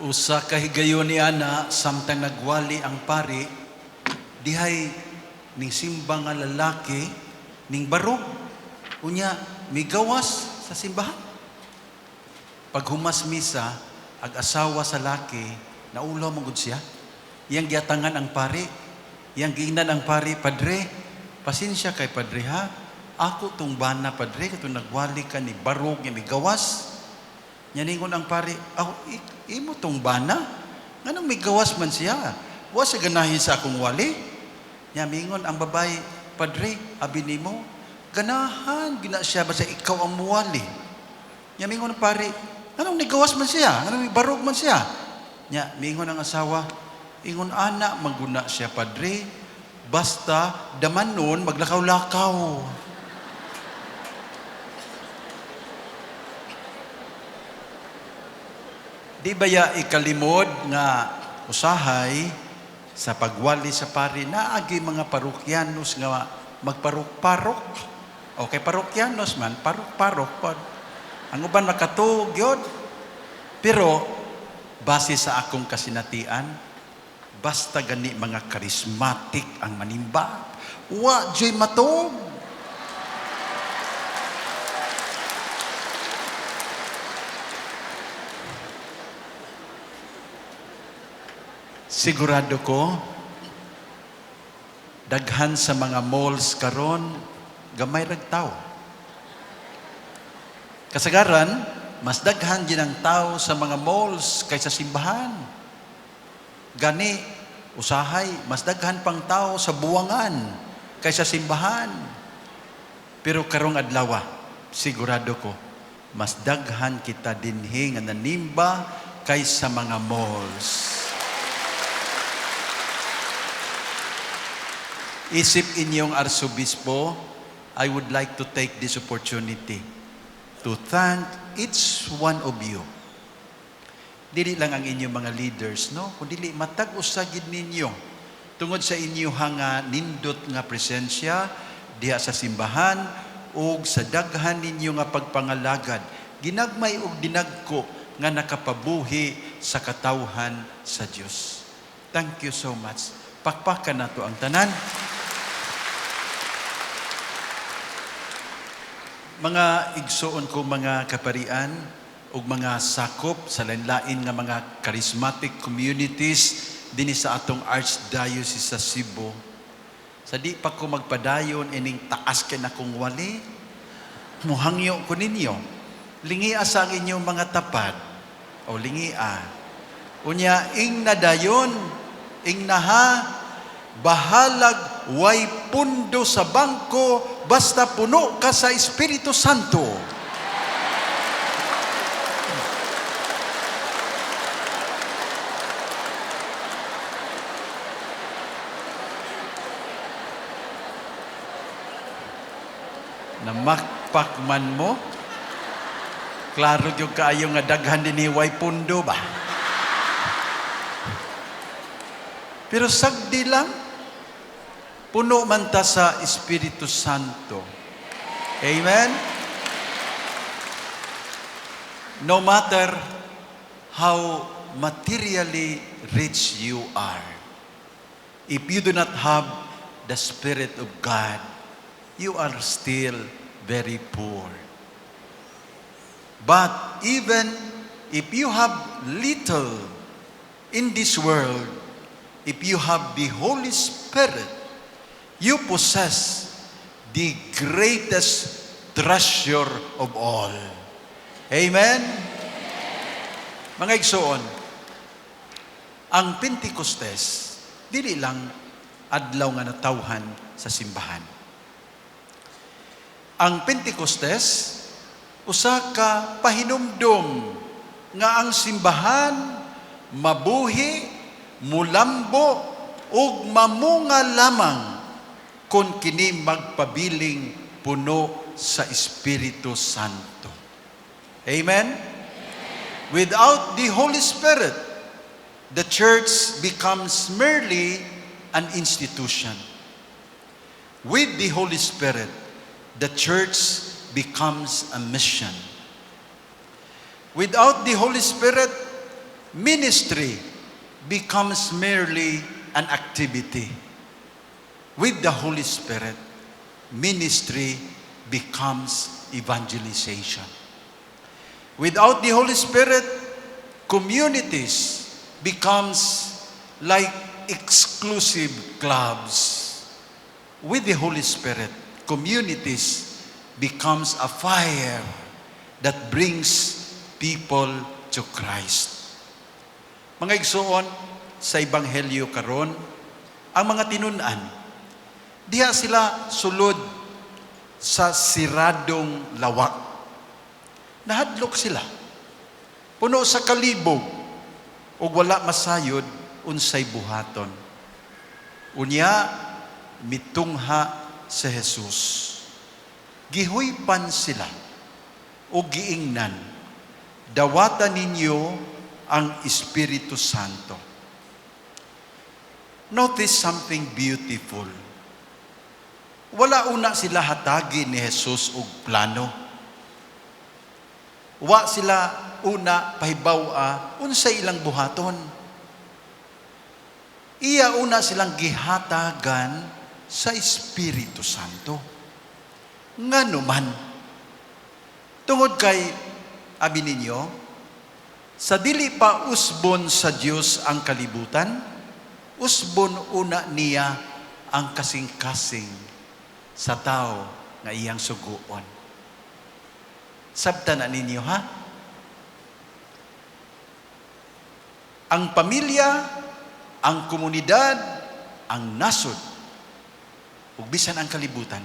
Usa ka higayon ni ana samtang nagwali ang pari dihay ning simba nga lalaki ning barog unya migawas sa simbahan. Pag humas misa ag asawa sa laki naulaw man gud siya. Iyang giatangan ang pari, iyang giingnan ang pari, "Padre, pasensya kay padre ha. Ako tong bana padre katong nagwali ka ni barog nga migawas." Nyaningon ang pari, imo tong bana? Nganong may gawas man siya? Wa siya ganahin sa akong wali. Nyamingon ang babae, "Padre, abi nimo, ganahan, gina siya ba sa ikaw ang muwali?" Nyamingon ang pari, "Nganong may gawas man siya? Nganong may barog man siya?" Mingon ang asawa, "Ingon ana, maguna siya padre. Basta damanon maglakaw-lakaw." Di baya ikalimod nga usahay sa pagwali sa pari naagi mga parokyanos nga magparok-parok. Okay, parokyanos man, parok-parok pod. Ang uban makatuog yun. Pero base sa akong kasinatian, basta gani mga charismatic ang manimba, wa joy matog. Sigurado ko, daghan sa mga malls karon gamay rag tao. Kasagaran, mas daghan din ang tao sa mga malls kaysa simbahan. Gani, usahay, mas daghan pang tao sa buwangan kaysa simbahan. Pero karong adlaw, sigurado ko, mas daghan kita dinhi nga nanimba kaysa mga malls. Isip inyong Arsobispo, I would like to take this opportunity to thank each one of you. Dili lang ang inyong mga leaders, no? Kundi matag usagid ninyo tungod sa inyong nga nindot nga presensya diha sa simbahan ug sa daghan ninyo nga pagpangalagad. Ginagmay ug dinagko nga nakapabuhi sa katawhan sa Dios. Thank you so much. Pakpakan nato ang tanan. Mga igsoon ko mga kaparian ug mga sakop sa lain-lain nga mga charismatic communities dinhi sa atong Archdiocese sa Cebu. Sa di pa ko magpadayon ining taas kay nakong wali, muhangyo ko ninyo. Lingia sa inyong mga tapad o lingia. Unya ing nadayon, ing naha, bahalag way pundo sa bangko basta puno ka sa Espiritu Santo. Namakpak man mo, klaro yung kaayo nga daghan din way pundo ba? Pero sagdi lang, puno man ta sa Espiritu Santo. Amen? No matter how materially rich you are, if you do not have the Spirit of God, you are still very poor. But even if you have little in this world, if you have the Holy Spirit, you possess the greatest treasure of all. Amen? Mga igsoon, ang Pentecostes, dili lang adlaw nga natawhan sa simbahan. Ang Pentecostes, usa ka pahinumdom nga ang simbahan mabuhi, mulambo, ug mamunga lamang kung kini magpabiling puno sa Espiritu Santo. Amen? Without the Holy Spirit, the church becomes merely an institution. With the Holy Spirit, the church becomes a mission. Without the Holy Spirit, ministry becomes merely an activity. With the Holy Spirit, ministry becomes evangelization. Without the Holy Spirit, communities becomes like exclusive clubs. With the Holy Spirit, communities becomes a fire that brings people to Christ. Mga igsoon, sa Ebanghelyo karon, ang mga tinun-an, diha sila sulod sa siradong lawak. Nahadlok sila. Puno sa kalibog ug wala masayod unsay buhaton. Unya mitungha sa Jesus. Gihuypan sila ug giingnan, dawatan ninyo ang Espiritu Santo. Notice something beautiful. Wala una sila hatagi ni Jesus og plano. Wa sila una pahibaw unsay ilang buhaton. Iya una silang gihatagan sa Espiritu Santo. Ngano man, tungod kay abi ninyo, sa dili pa usbon sa Dios ang kalibutan, usbon una niya ang kasing-kasing sa tao nga iyang suguon. Sabta na ninyo, ha? Ang pamilya, ang komunidad, ang nasod, ug bisan ang kalibutan,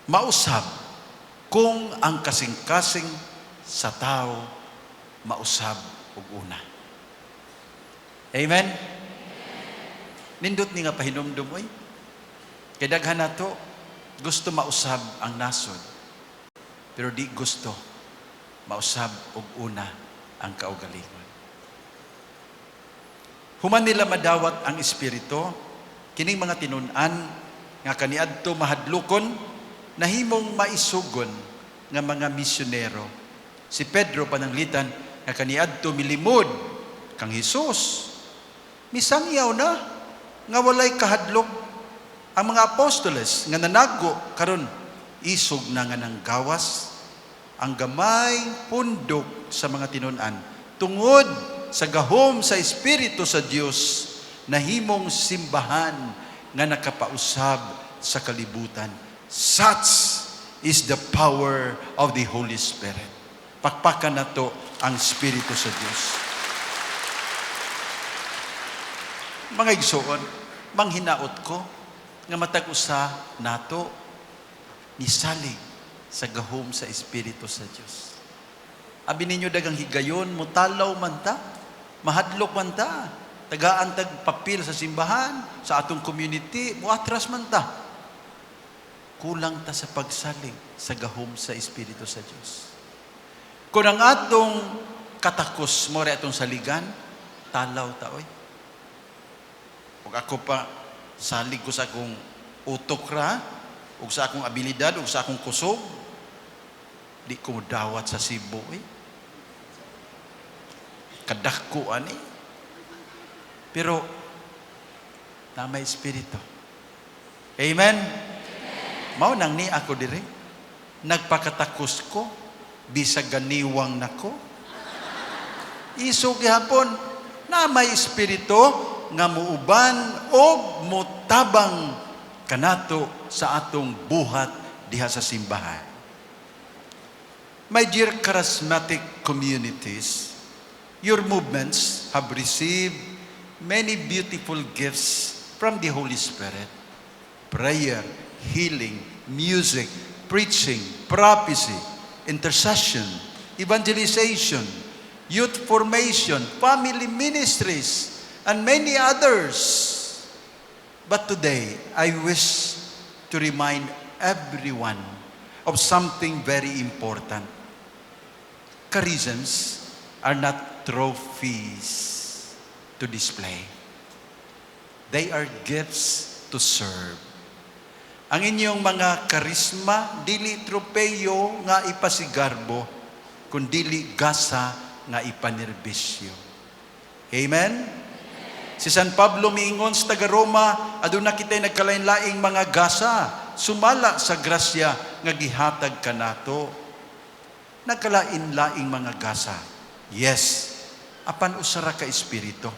mausab kung ang kasing-kasing sa tao mausab ug una. Amen? Nindot ni nga pahinumdum, oy. Kay daghan nato gusto mausab ang nasod, pero di gusto mausab ug una ang kaugalingon. Human nila madawat ang Espiritu, kining mga tinun-an nga kaniadto mahadlukon, nahimong maisugon nga mga misyonero. Si Pedro pananglitan nga kaniadto milimod kang Hesus. Misangyaw na nga walay kahadlok. Ang mga apostoles nga nanago karon isog na nga ng gawas ang gamay pundok sa mga tinun-an tungod sa gahom sa Espiritu sa Dios, nahimong simbahan nga nakapausab sa kalibutan. Such is the power of the Holy Spirit. Pakpakan nato ang Espiritu sa Dios. Mga igsoon, manghinaot ko nga matag usa nato nisalig sa gahom sa Espiritu sa Dios. Abi ninyo dagang higayon, mutalaw man ta, mahadlok man ta, tagaan tag papel sa simbahan, sa atong community, muatras man ta. Kulang ta sa pagsalig sa gahom sa Espiritu sa Dios. Kung ang atong katakos mo rin atong saligan, talaw ta, oy. Ug ako pa, salig ko sa akong utok ra, ug sa akong abilidad, ug sa akong kusog, di ko dawat sa Cebu, eh. Kadakkuan, eh. Pero, na may Espiritu. Amen? Mao nang ni ako dire. Nagpakatakos ko, bisag ganiwang nako. Isog gihapon, na may Espiritu, nga muuban o mutabang kanato sa atong buhat diha sa simbahan. My dear charismatic communities, your movements have received many beautiful gifts from the Holy Spirit. Prayer, healing, music, preaching, prophecy, intercession, evangelization, youth formation, family ministries, and many others. But today, I wish to remind everyone of something very important. Charisms are not trophies to display. They are gifts to serve. Ang inyong mga karisma, dili tropeyo nga ipasigarbo, kundili gasa nga ipanirbisyo. Amen? Si San Pablo miingon sa taga Roma, aduna kita'y nagkalain-laing mga gasa, sumala sa grasya nga gihatag kanato. Nagkalain-laing mga gasa. Yes, apan usara ka espiritu.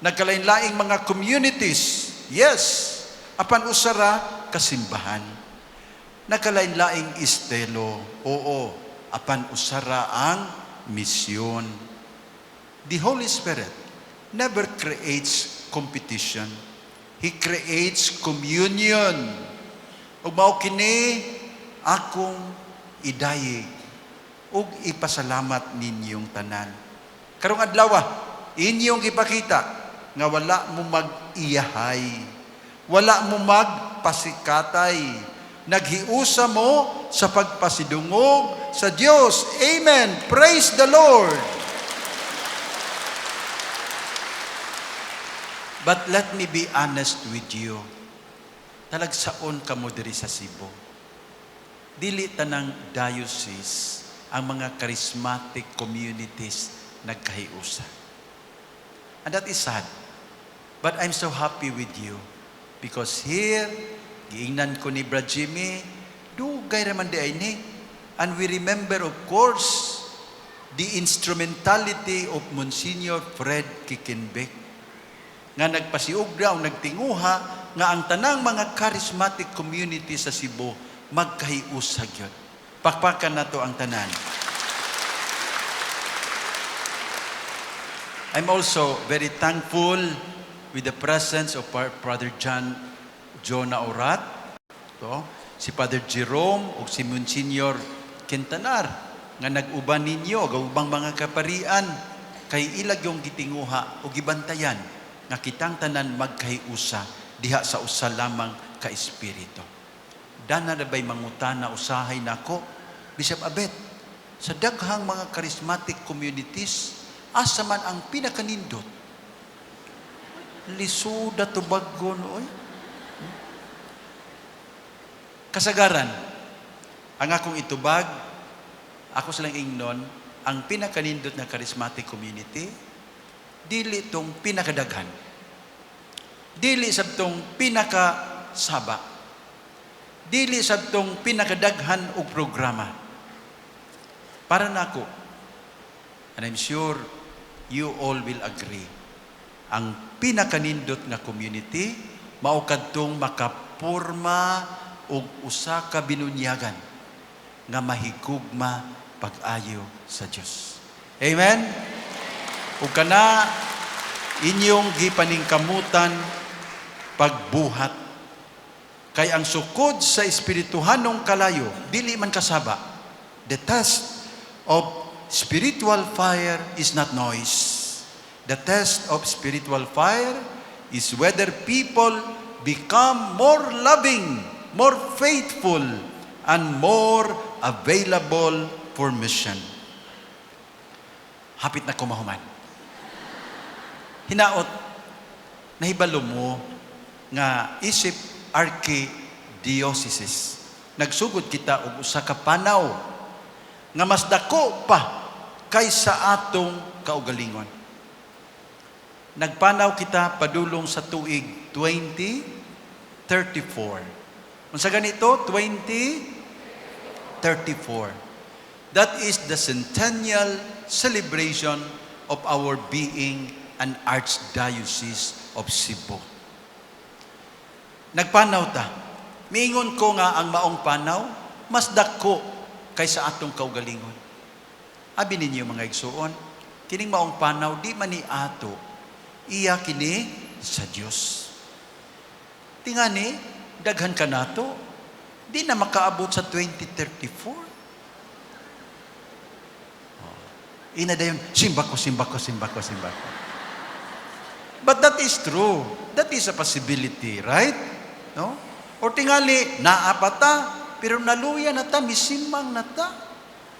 Nagkalain-laing mga communities. Yes, apan usara ka simbahan. Nagkalain-laing estelo. Oo, apan usara ang misyon. The Holy Spirit never creates competition. He creates communion. Ug mao kini akong idayi ug ipasalamat ninyong tanan. Karong adlaw inyong ipakita nga wala mo mag-iyahay, wala mo magpasikatay, naghiusa mo sa pagpasidungog sa Dios. Amen. Praise the Lord. But let me be honest with you. Talagsaon ka mo diri sa Cebu. Dili tanang diocese ang mga charismatic communities nagkahiusa. And that is sad. But I'm so happy with you. Because here, giingnan ko ni Brad Jimmy, dugay raman di ay ni. And we remember, of course, the instrumentality of Monsignor Fred Kikinbek, nga nagpasiugda o nagtinguha nga ang tanang mga charismatic community sa Cebu magkahiusa gyud. Pakpakan nato ang tanan. I'm also very thankful with the presence of our Brother Jonah Orat, si Father Jerome o si Monsignor Quintanar nga nag-uban ninyo, gaubang mga kaparian, kay ilag yung gitinguha o gibantayan nga kitang tanan magkahiusa diha sa usa lamang ka espiritu. Dana na ba'y mangutana usahay nako, Bishop Abet, sa daghang mga charismatic communities, asa man ang pinakanindot? Lisuda tubagon, oy. Kasagaran, ang akong itubag, ako silang ingnon, ang pinakanindot na charismatic community, dili tong pinakadaghan. Dili sabtong pinakasaba. Dili sabtong pinakadaghan og programa. Para nako, and I'm sure you all will agree, ang pinakanindot na community mao kadtong makapurma og usa ka binunyagan nga mahigugma pag-ayo sa Dios. Amen. Ug kana inyong gipaningkamutan pagbuhat kay ang sukod sa espirituhanong kalayo dili man kasaba. The test of spiritual fire is not noise. The test of spiritual fire is whether people become more loving, more faithful, and more available for mission. Hapit na kumahuman. Hinaot, nahibalo mo nga isip archdiocese. Nagsugod kita og usa ka panaw nga mas dako pa kaysa atong kaugalingon. Nagpanaw kita padulong sa tuig 2034. Unsa ganito? 2034. That is the centennial celebration of our being an Archdiocese of Cebu. Nagpanaw ta. Miingon ko nga ang maong panaw, mas dako kaysa atong kaugalingon. Abi ninyo mga igsuon, kining maong panaw, di man ni ato, iya kini sa Dios. Tingani, daghan ka nato, di na makaabot sa 2034. Ina dayon, simba ko. But that is true. That is a possibility, right? No? Or tingali, naapata, pero naluya na ta, misimang na ta.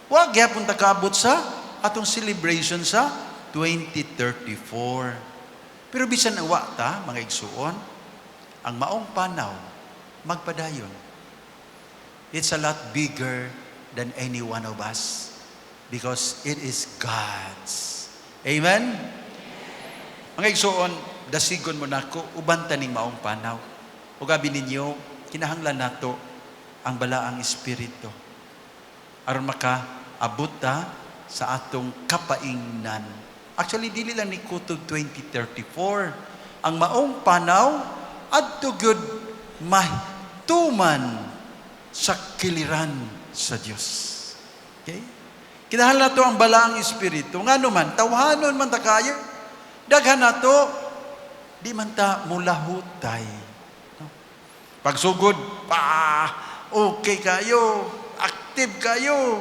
Wag yapon ta kaabot sa atong celebration sa 2034. Pero bisan wa ta, mga igsuon, ang maong panaw, magpadayon. It's a lot bigger than any one of us because it is God's. Amen? Mga igsoon, dasigon mo nako uban ta ning maong panaw. Ug abi ninyo, kinahanglan nato ang balaang espiritu aron makaabot ta sa atong kapaingnan. Actually, dili lang ni Kutob 2034. Ang maong panaw, adto gyud mahituman sa kiliran sa Dios. Okay? Kinahanglan nato ang balaang espiritu. Ngano man, tawhanon man ta kayo. Daghan nato, di man ta mulahutay. No? Pagsugod, okay kayo, active kayo,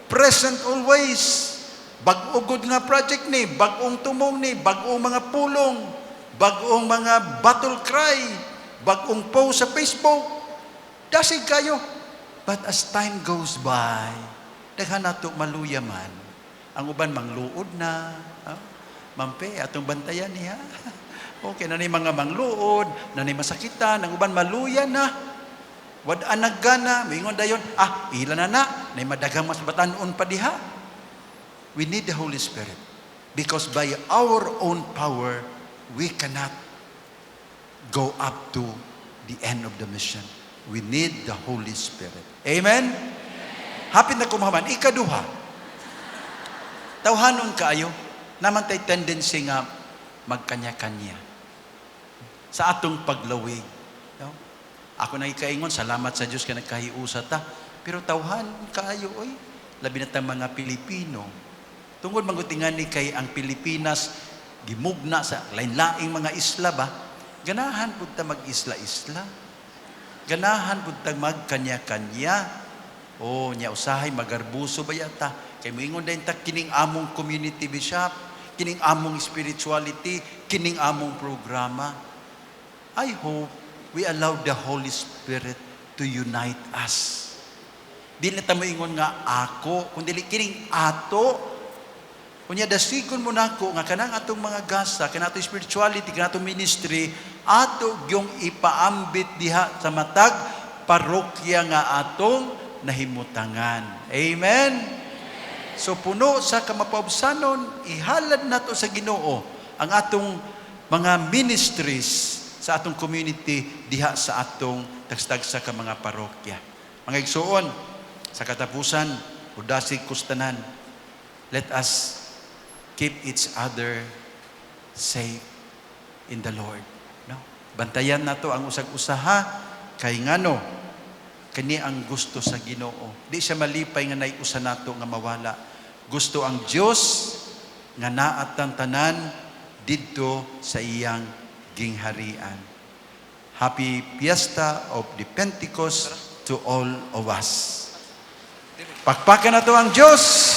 present always. Bag-ugod nga project ni, bag-ong tumong ni, bag-ong mga pulong, bag-ong mga battle cry, bag-ong post sa Facebook. Dasig kayo. But as time goes by, daghan nato maluya man. Ang uban mangluod na. Mampe, atong bantayan niya. Okay, na ni mga mangluod, na ni masakitan, ang uban maluya na. Wad anagana, mingon dayon, ila na madagang mas batanon pa diha. We need the Holy Spirit. Because by our own power, we cannot go up to the end of the mission. We need the Holy Spirit. Amen? Hapit na kumaman. Ikaduha, tawhanon kaayo, naman tay tendency nga magkanya-kanya sa atong paglawig. No? Ako na ikaingon, salamat sa Diyos ka nagkahiusa ta. Pero tawhan kaayo, oy, labi na tang mga Pilipino. Tungod mangutingan ni kay ang Pilipinas, gimugna sa lain-laing mga isla ba, ganahan pud ta mag-isla-isla. Ganahan pud ta magkanya-kanya. Nya usahay magarbuso ba yata? Kay moingon din ta kining among community bishop, kining among spirituality, kining among programa. I hope we allow the Holy Spirit to unite us. Dili ta moingon nga ako, kundi kining ato. Kunya dasigon mo nako nga kanang atong mga gasa, kanang atong spirituality, kanang atong ministry, ato gyung ipaambit diha sa matag parokya nga atong nahimutangan. Amen? So puno sa kamapaubsanon, ihalad nato sa Ginoo ang atong mga ministries sa atong community diha sa atong tagstagsa ka mga parokya. Mga igsuon, sa katapusan, udasig kustanan, let us keep each other safe in the Lord. No? Bantayan nato ang usag-usaha kay ngano kani ang gusto sa Ginoo. Di siya malipay nga naiusa nato nga mawala. Gusto ang Dios nga naatang tanan didto sa iyang gingharian. Happy Fiesta of the Pentecost to all of us. Pakpakan nato ang Dios.